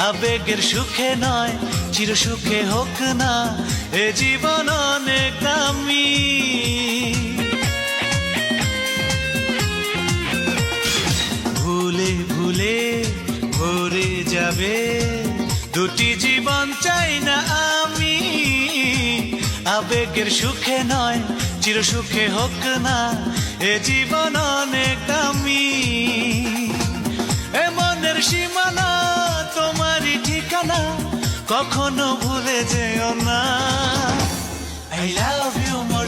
আবেগের সুখে নয় চির সুখে হোক না এ জীবন অনেক দামি। ভুলে ভুলে ভরে যাবে দুটি জীবন চাই না আমি। আবেগের সুখে নয় চির সুখে হোক না এ জীবন অনেক দামি। এ মনের সীমানা তোমারই ঠিকানা কখনো ভুলে যেও না। I love you more